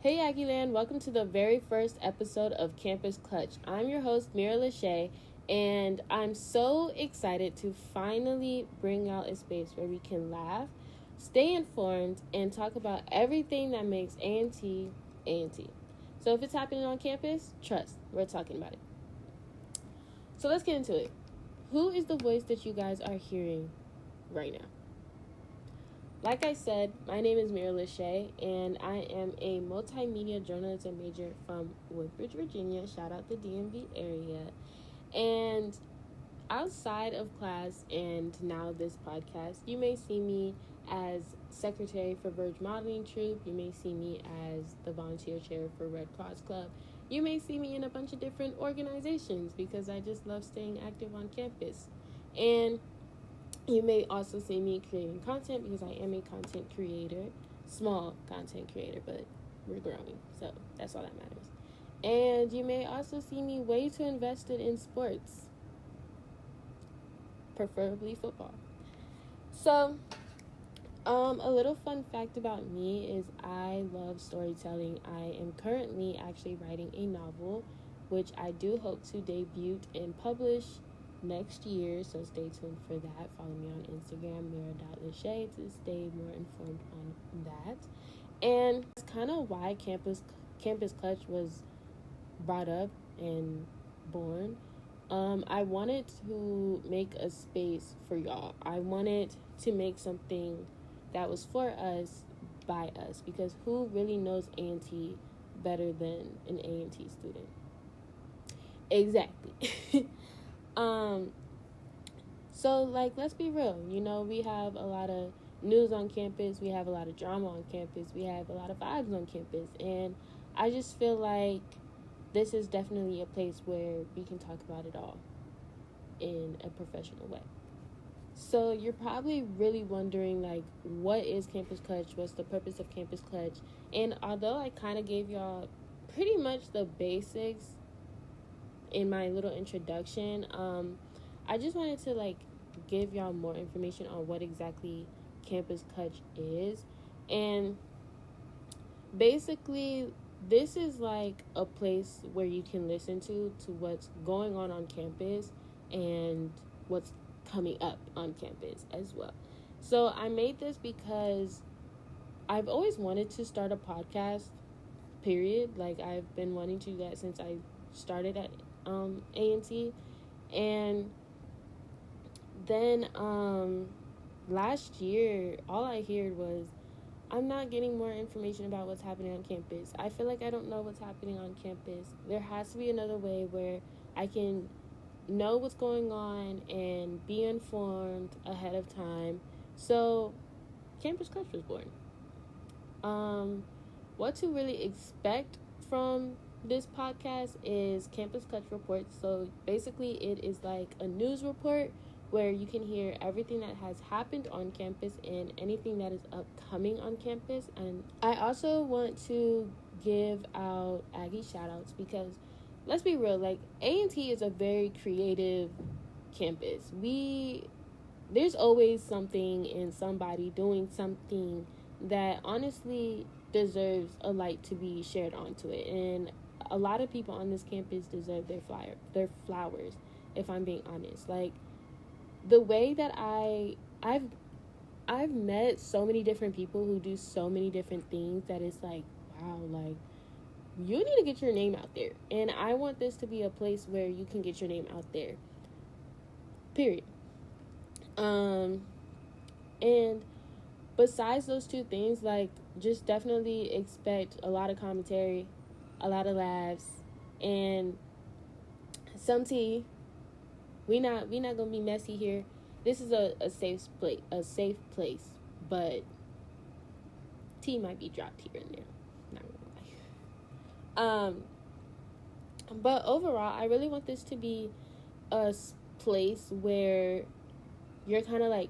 Hey Aggieland, welcome to the very first episode of Campus Clutch. I'm your host, Mirah Lachae, and I'm so excited to finally bring out a space where we can laugh, stay informed, and talk about everything that makes A&T A&T. So if it's happening on campus, trust, we're talking about it. So let's get into it. Who is the voice that you guys are hearing right now? Like I said, my name is Mirah Lachae, and I am a multimedia journalism major from Woodbridge, Virginia. Shout out the DMV area. And outside of class and now this podcast, you may see me as secretary for Verge Modeling Troupe. You may see me as the volunteer chair for Red Cross Club. You may see me in a bunch of different organizations because I just love staying active on campus. And you may also see me creating content because I am a content creator, small content creator, but we're growing, so that's all that matters. And you may also see me way too invested in sports, preferably football. So, a little fun fact about me is I love storytelling. I am currently actually writing a novel, which I do hope to debut and publish next year, so stay tuned for that. Follow me on Instagram, mirah.lachae, to stay more informed on that. And that's kind of why Campus Clutch was brought up and born. I wanted to make a space for y'all. I wanted to make something that was for us, by us, because who really knows A&T better than an A&T student? Exactly. So, let's be real. We have a lot of news on campus. We have a lot of drama on campus. We have a lot of vibes on campus. And I just feel like this is definitely a place where we can talk about it all in a professional way. So, you're probably really wondering, what is Campus Clutch? What's the purpose of Campus Clutch? And although I kind of gave y'all pretty much the basics in my little introduction, I just wanted to give y'all more information on what exactly Campus Clutch is. And basically, this is a place where you can listen to what's going on campus and what's coming up on campus as well. So I made this because I've always wanted to start a podcast, period. I've been wanting to do that since I started at A&T. And then last year, all I heard was, I'm not getting more information about what's happening on campus. I feel like I don't know what's happening on campus. There has to be another way where I can know what's going on and be informed ahead of time. So Campus Clutch was born. What to really expect from this podcast is Campus Clutch Reports. So basically it is like a news report where you can hear everything that has happened on campus and anything that is upcoming on campus. And I also want to give out Aggie shout-outs because, let's be real, A&T is a very creative campus. There's always something and somebody doing something that honestly deserves a light to be shared onto it. And a lot of people on this campus deserve their flowers, if I'm being honest. The way that I've met so many different people who do so many different things that it's wow, you need to get your name out there. And I want this to be a place where you can get your name out there. Period. And besides those two things, just definitely expect a lot of commentary, a lot of laughs, and some tea. We not gonna be messy here. This is a safe place, but tea might be dropped here and there. Not gonna lie. But overall, I really want this to be a place where you're kind of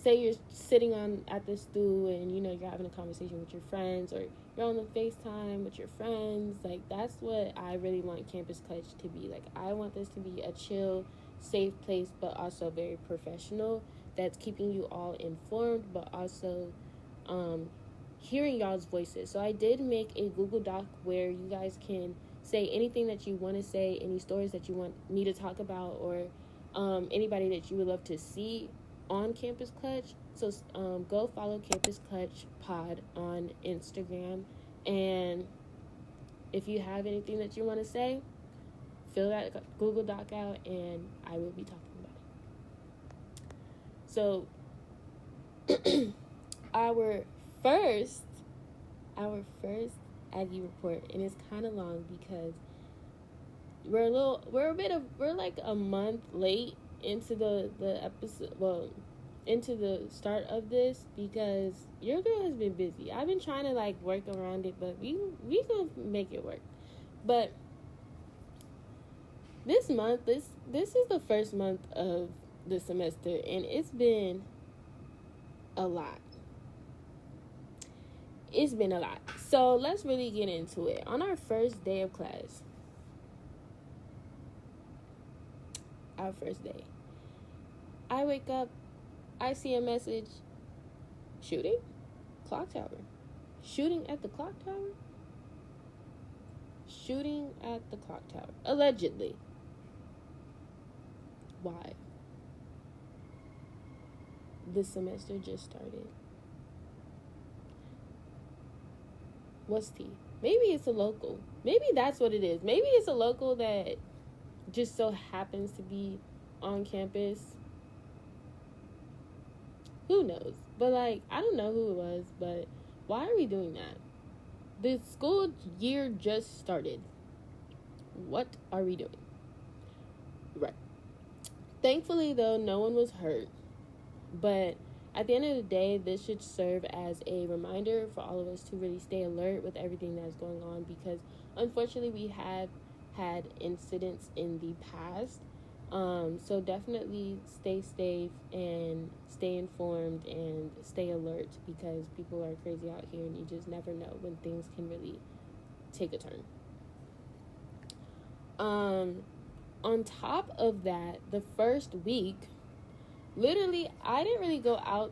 say you're sitting at the stool and you're having a conversation with your friends, or you're on the FaceTime with your friends. That's what I really want Campus Clutch to be. I want this to be a chill, safe place, but also very professional, that's keeping you all informed, but also hearing y'all's voices. So I did make a Google Doc where you guys can say anything that you want to say, any stories that you want me to talk about, or anybody that you would love to see on Campus Clutch. So go follow Campus Clutch Pod on Instagram, and if you have anything that you want to say, fill that Google Doc out, and I will be talking about it. So our first Aggie report, and it's kind of long because we're like a month late into the episode, well, into the start of this, because your girl has been busy. I've been trying to like work around it, but we gonna make it work. But this month, this is the first month of the semester, and it's been a lot. It's been a lot. So let's really get into it. On our first day of class, I wake up, I see a message, shooting, clock tower, shooting at the clock tower, allegedly. Why? The semester just started. What's tea? Maybe it's a local. Maybe that's what it is. Maybe it's a local that just so happens to be on campus. Who knows? But like, I don't know who it was, but why are we doing that? The school year just started. What are we doing? Right. Thankfully, though, no one was hurt. But at the end of the day, this should serve as a reminder for all of us to really stay alert with everything that's going on, because unfortunately we have had incidents in the past. So definitely stay safe and stay informed and stay alert, because people are crazy out here and you just never know when things can really take a turn. On top of that, the first week, literally, I didn't really go out,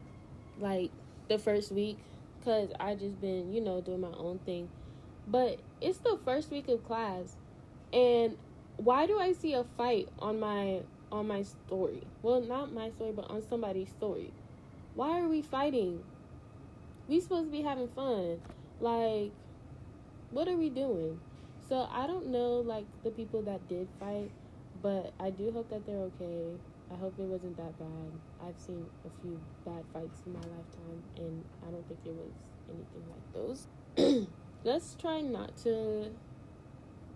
like, the first week, because I just been, doing my own thing. But it's the first week of class, and why do I see a fight on my story? Well, not my story, but on somebody's story. Why are we fighting? We supposed to be having fun. Like, what are we doing? So, I don't know, like, the people that did fight, but I do hope that they're okay. I hope it wasn't that bad. I've seen a few bad fights in my lifetime, and I don't think it was anything like those. Let's try not to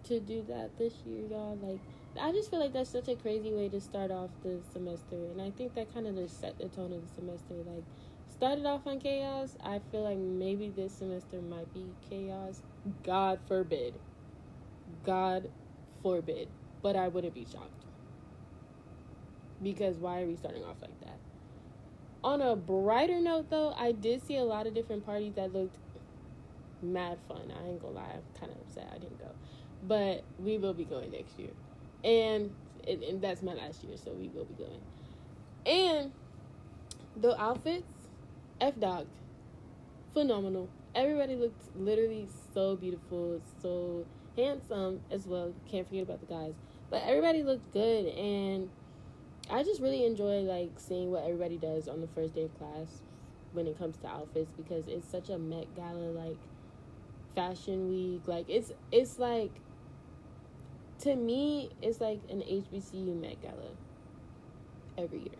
do that this year, y'all. Like, I just feel like that's such a crazy way to start off the semester, and I think that kind of just set the tone of the semester. Like, started off on chaos. I feel like maybe this semester might be chaos. God forbid. But I wouldn't be shocked. Because why are we starting off like that? On a brighter note, though, I did see a lot of different parties that looked mad fun. I ain't gonna lie, I'm kind of upset I didn't go. But we will be going next year. And that's my last year, so we will be going. And the outfits, F-Dog, phenomenal. Everybody looked literally so beautiful, so handsome as well. Can't forget about the guys. But everybody looked good, and I just really enjoy, like, seeing what everybody does on the first day of class when it comes to outfits, because it's such a Met Gala, like, fashion week. Like, it's like, to me, it's like an HBCU Met Gala every year.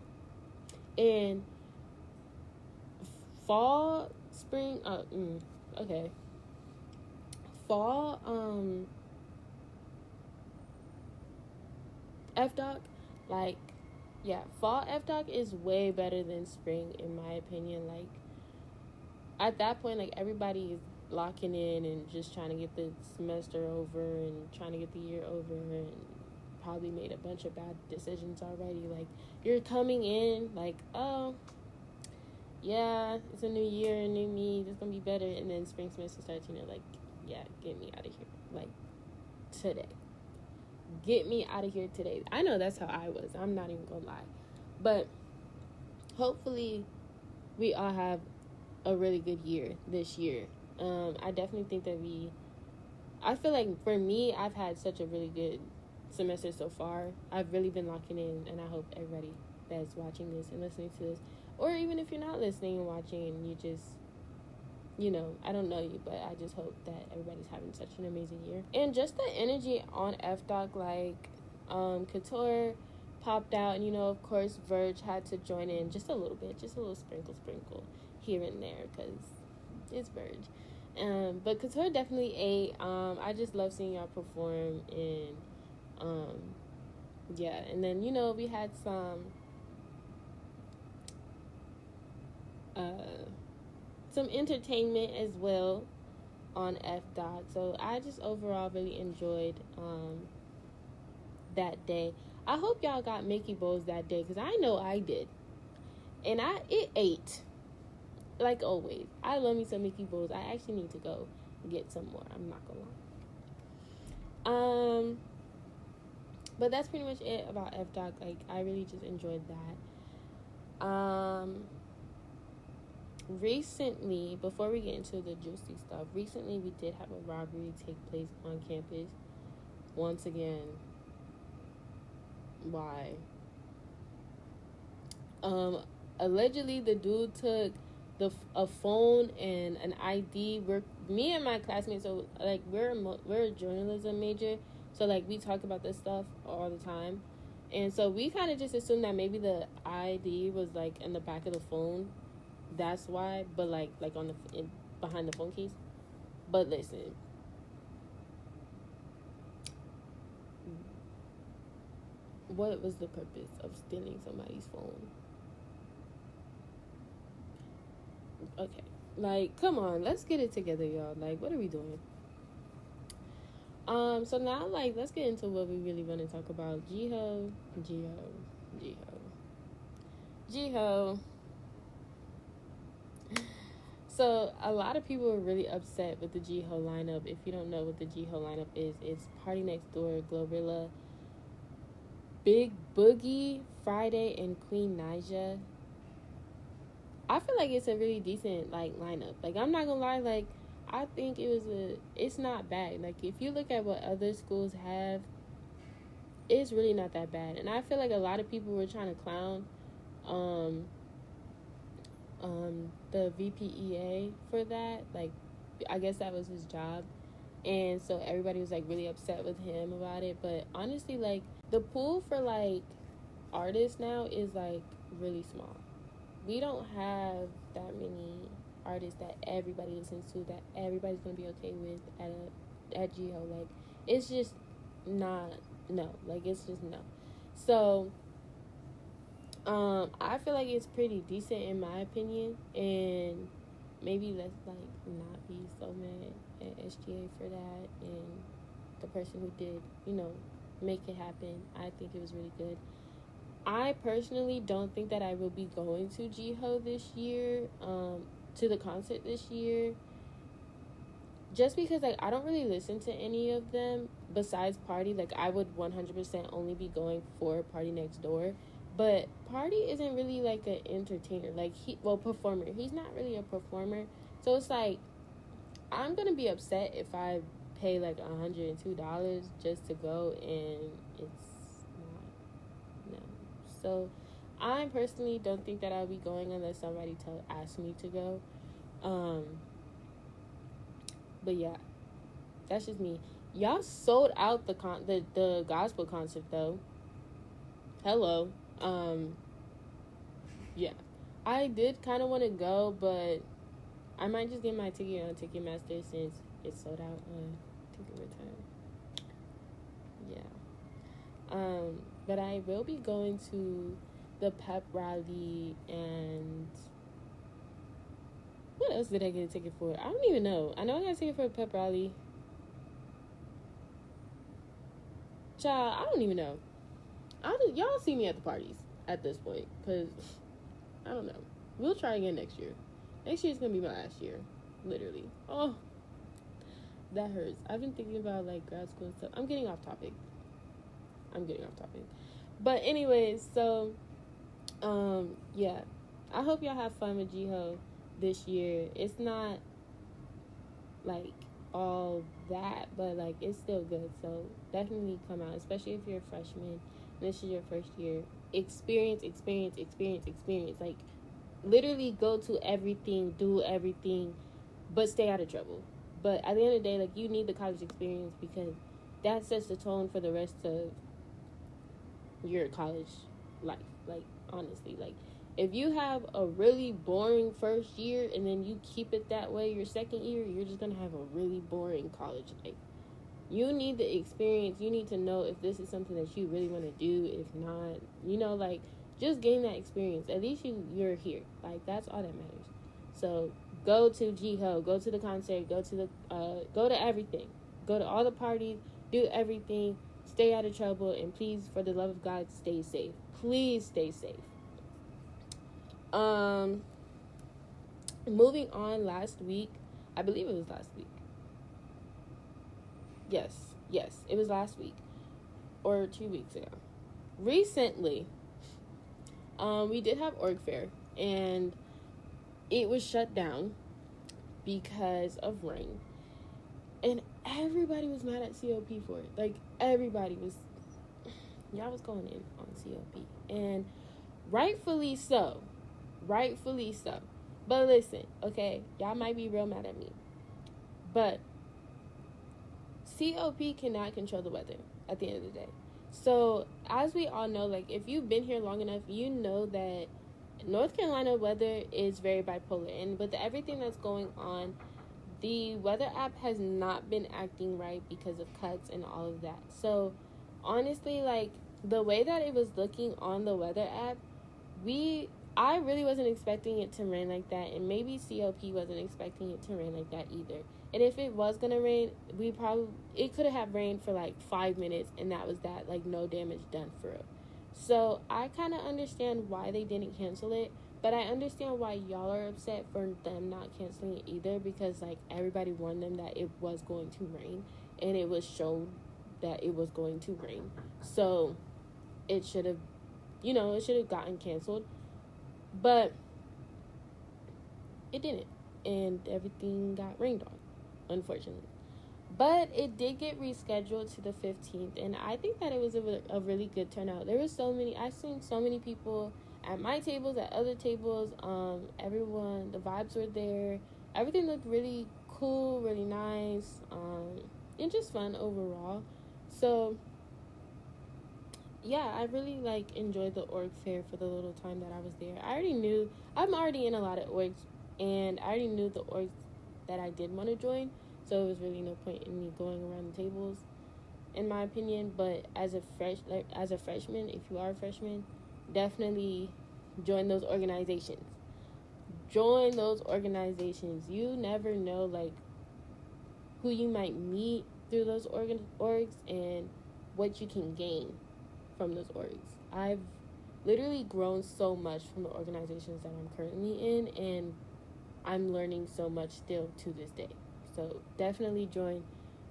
And fall, spring, fall, F-Doc, like, yeah, fall F-Doc is way better than spring, in my opinion. Like, at that point, like, everybody is locking in and just trying to get the semester over and trying to get the year over, and probably made a bunch of bad decisions already. Like, you're coming in, like, oh, yeah, it's a new year, new me, it's gonna be better, and then spring semester starts, like, yeah, get me out of here, like, today. Get me out of here today. I know that's how I was. I'm not even gonna lie. But hopefully we all have a really good year this year. I definitely think that I feel like for me, I've had such a really good semester so far. I've really been locking in, and I hope everybody that's watching this and listening to this, or even if you're not listening and watching and you just, I don't know you, but I just hope that everybody's having such an amazing year. And just the energy on FDoc, like, Couture popped out, and, of course, Verge had to join in just a little bit, just a little sprinkle here and there, because it's Verge. But Couture definitely ate. I just love seeing y'all perform, and, yeah. And then, we had some entertainment as well on FDoc. So I just overall really enjoyed, that day. I hope y'all got Mickey Bowls that day, because I know I did. And it ate. Like always. I love me some Mickey Bowls. I actually need to go get some more. I'm not gonna lie. But that's pretty much it about FDoc. Like, I really just enjoyed that. Recently, before we get into the juicy stuff, recently we did have a robbery take place on campus. Once again, why? Allegedly the dude took a phone and an ID. Me and my classmates, so like we're a journalism major, so like we talk about this stuff all the time, and so we kind of just assumed that maybe the ID was like in the back of the phone. That's why, but like on behind the phone case. But listen, what was the purpose of stealing somebody's phone? Okay, like, come on, let's get it together, y'all. Like, what are we doing? So now, like, let's get into what we really want to talk about. Jiho. So a lot of people are really upset with the Jiho lineup. If you don't know what the Jiho lineup is, it's Party Next Door, Glorilla, Big Boogie, Friday, and Queen Naija. I feel like it's a really decent, like, lineup. Like, I'm not gonna lie, like, I think it's not bad. Like, if you look at what other schools have, it's really not that bad. And I feel like a lot of people were trying to clown the VPEA for that. Like, I guess that was his job. And so everybody was, like, really upset with him about it. But honestly, like, the pool for, like, artists now is, like, really small. We don't have that many artists that everybody listens to, that everybody's gonna be okay with at Jiho. Like, it's just not, no. Like, it's just no. So, I feel like it's pretty decent in my opinion, and maybe let's, like, not be so mad at SGA for that, and the person who did, make it happen. I think it was really good. I personally don't think that I will be going to Jiho this year, to the concert this year, just because, like, I don't really listen to any of them besides Party. Like, I would 100% only be going for Party Next Door, but Party isn't really, like, an entertainer. Like, performer. He's not really a performer, so it's like, I'm gonna be upset if I pay, like, $102 just to go, and it's no. So I personally don't think that I'll be going unless somebody asks me to go. But yeah, that's just me. Y'all sold out the gospel concert though. Hello. Yeah, I did kind of want to go, but I might just get my ticket on Ticketmaster since it's sold out on ticket return. Yeah. But I will be going to the pep rally, and what else did I get a ticket for? I don't even know. I know I got a ticket for a pep rally. Child, I don't even know. Y'all see me at the parties at this point, because I don't know. We'll try again next year. Next year's gonna be my last year, literally. Oh, that hurts. I've been thinking about, like, grad school and stuff. I'm getting off topic. But anyways, so, yeah. I hope y'all have fun with Jiho. this year. It's not like all that, but like it's still good. So definitely come out, especially if you're a freshman. This is your first year. Experience. Like literally go to everything, do everything, but stay out of trouble. But at the end of the day, like you need the college experience because that sets the tone for the rest of your college life. Like honestly, like if you have a really boring first year and then you keep it that way your second year, you're just gonna have a really boring college life. You need the experience. You need to know if this is something that you really want to do. If not, like just gain that experience. At least you're here. Like that's all that matters. So go to GHO, go to the concert, go to everything, go to all the parties, do everything. Stay out of trouble, and please, for the love of God, stay safe. Please stay safe. Moving on, last week, I believe it was last week. Yes, it was last week or 2 weeks ago. Recently, we did have org fair, and it was shut down because of rain, and everybody was mad at COP for it. Like everybody was, y'all was going in on COP, and rightfully so. But listen, okay, y'all might be real mad at me, but COP cannot control the weather at the end of the day. So, as we all know, like, if you've been here long enough, you know that North Carolina weather is very bipolar. And with everything that's going on, the weather app has not been acting right because of cuts and all of that. So, honestly, like, the way that it was looking on the weather app, I really wasn't expecting it to rain like that, and maybe COP wasn't expecting it to rain like that either. And if it was gonna rain, it could have rained for like 5 minutes, and that was that. Like no damage done for it. So I kind of understand why they didn't cancel it, but I understand why y'all are upset for them not canceling it either, because like everybody warned them that it was going to rain, and it was shown that it was going to rain. So it should have gotten canceled. But it didn't, and everything got rained on, unfortunately. But it did get rescheduled to the 15th, and I think that it was a really good turnout. I've seen so many people at my tables, at other tables. Everyone, the vibes were there. Everything looked really cool, really nice, and just fun overall. So yeah, I really enjoyed the org fair for the little time that I was there. I'm already in a lot of orgs, and I already knew the orgs that I did want to join, so it was really no point in me going around the tables, in my opinion. But as a freshman, if you are a freshman, definitely join those organizations. You never know who you might meet through those orgs and what you can gain from those orgs. I've literally grown so much from the organizations that I'm currently in, and I'm learning so much still to this day. So definitely join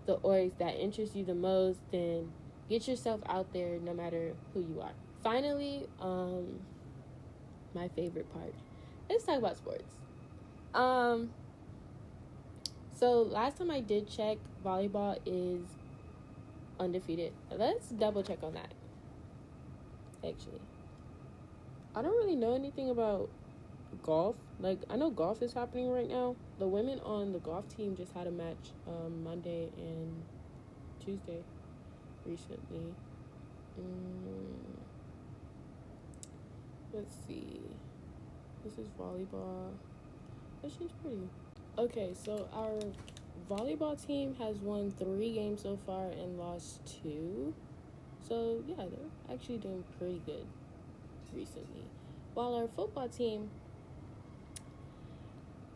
the orgs that interest you the most, and get yourself out there no matter who you are. Finally, my favorite part. Let's talk about sports. So last time I did check, volleyball is undefeated. Let's double check on that. Actually, I don't really know anything about golf. I know golf is happening right now. The women on the golf team just had a match Monday and Tuesday recently. Let's see. This is volleyball. This seems pretty. Okay, so our volleyball team has won 3 games so far and lost 2. So, yeah, they're actually doing pretty good recently. While our football team,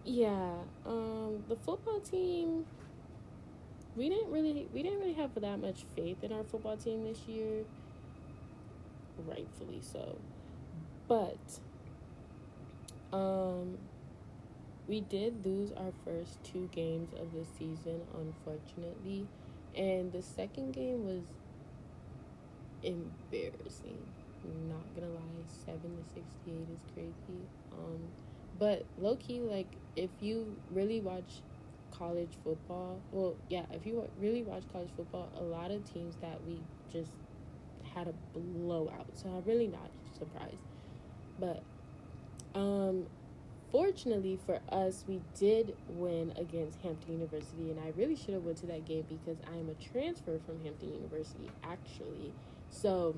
the football team, we didn't really have that much faith in our football team this year, rightfully so. But, we did lose our first 2 games of the season, unfortunately, and the second game was embarrassing. Not gonna lie, 7-68 is crazy. But low-key, like, if you really watch college football, well, yeah, if you really watch college football, a lot of teams that we just had a blowout. So I'm really not surprised. But fortunately for us, we did win against Hampton University, and I really should have went to that game because I am a transfer from Hampton University, actually. So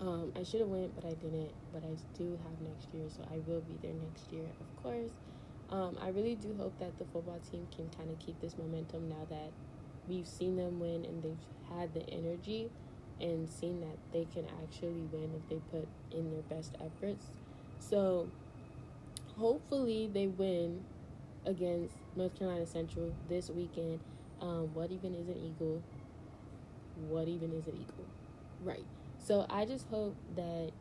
I should have went, but I didn't. But I do have next year, so I will be there next year, of course. I really do hope that the football team can kind of keep this momentum now that we've seen them win and they've had the energy and seen that they can actually win if they put in their best efforts. So hopefully they win against North Carolina Central this weekend. What even is an Eagle? What even is an Eagle? Right. So I just hope that,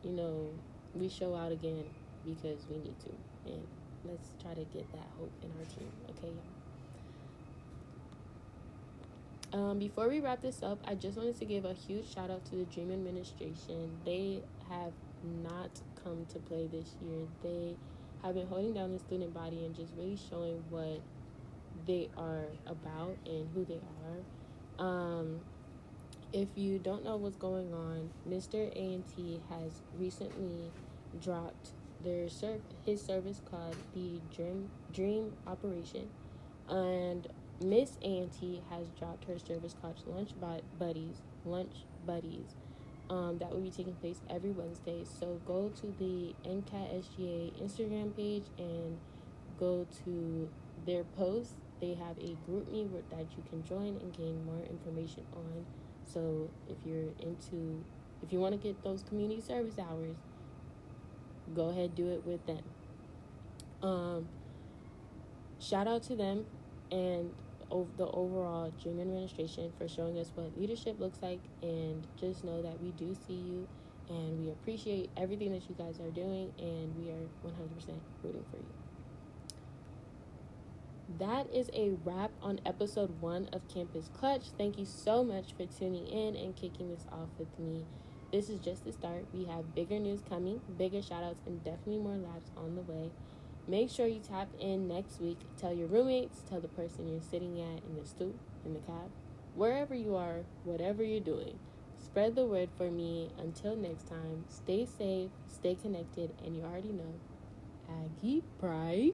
we show out again because we need to. And let's try to get that hope in our team. Okay, y'all? Before we wrap this up, I just wanted to give a huge shout out to the Dream Administration. They have not come to play this year. They have been holding down the student body and just really showing what they are about and who they are. If you don't know what's going on, Mr. A&T has recently dropped his service called the Dream Operation, and Miss A&T has dropped her service called Lunch Buddies. That will be taking place every Wednesday. So go to the NCAT SGA Instagram page and go to their posts. They have a group me that you can join and gain more information on. So if you want to get those community service hours, go ahead, do it with them. Shout out to them and the overall Dream Administration for showing us what leadership looks like, and just know that we do see you and we appreciate everything that you guys are doing, and we are 100% rooting for you. That is a wrap on episode 1 of Campus Clutch. Thank you so much for tuning in and kicking this off with me. This is just the start. We have bigger news coming, bigger shout outs, and definitely more laughs on the way. Make sure you tap in next week. Tell your roommates, tell the person you're sitting at in the stoop, in the cab, wherever you are, whatever you're doing. Spread the word for me. Until next time, stay safe, stay connected, and you already know, Aggie Pride.